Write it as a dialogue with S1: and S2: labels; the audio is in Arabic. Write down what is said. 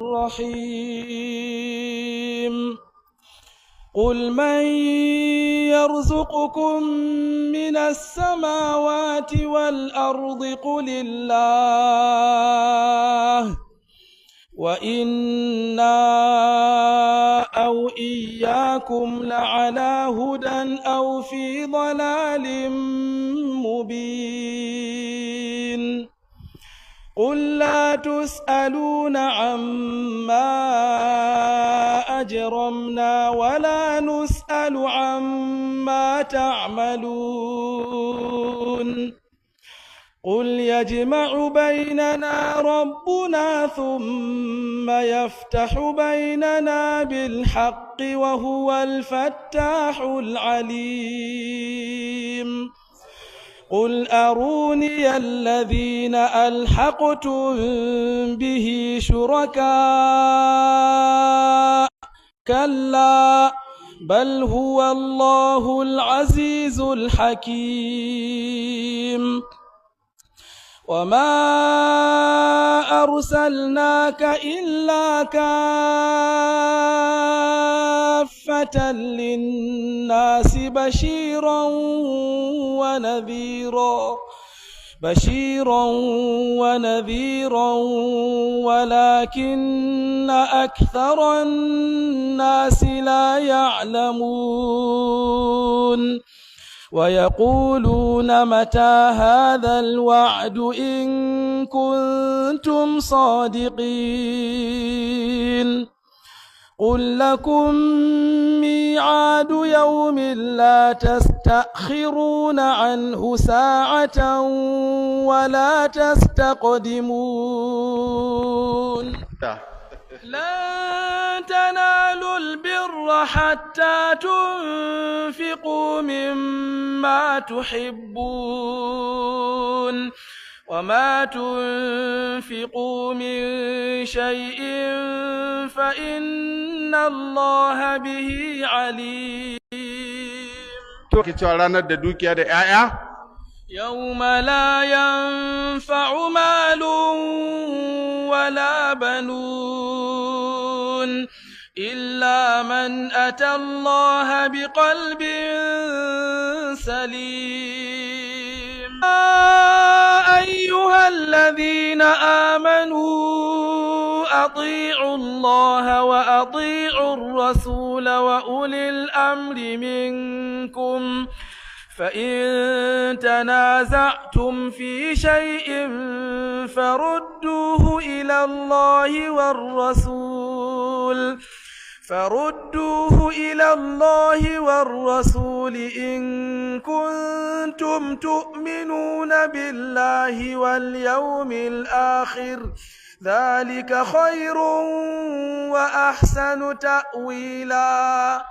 S1: الرحيم قل من يرزقكم من السماوات والأرض قل الله وإنا أو إياكم لعلى هدى أو في ضلال مبين قل لا تسألون عما أجرمنا ولا نسأل عما تعملون قل يجمع بيننا ربنا ثم يفتح بيننا بالحق وهو الفتاح العليم قل أروني الذين ألحقتم به شركاء كلا بل هو الله العزيز الحكيم وما أرسلناك إلا كافة للناس بشيرا ونذيرا ولكن أكثر الناس لا يعلمون ويقولون متى هذا الوعد إن كنتم صادقين قل لكم ميعاد يوم لا تستأخرون عنه ساعة ولا تستقدمون لن تنالوا البر حتى تنفقوا مما تحبون وما تنفقوا من شيء فإن الله به عليم يوم لا ينفع مال ولا بنون إلا من أتى الله بقلب سليم أيها الذين آمنوا أطيعوا الله وأطيعوا الرسول وأولي الأمر منكم فإن تنازعتم في شيء فردوه إلى الله والرسول إن كنتم تؤمنون بالله واليوم الآخر ذلك خير وأحسن تأويلا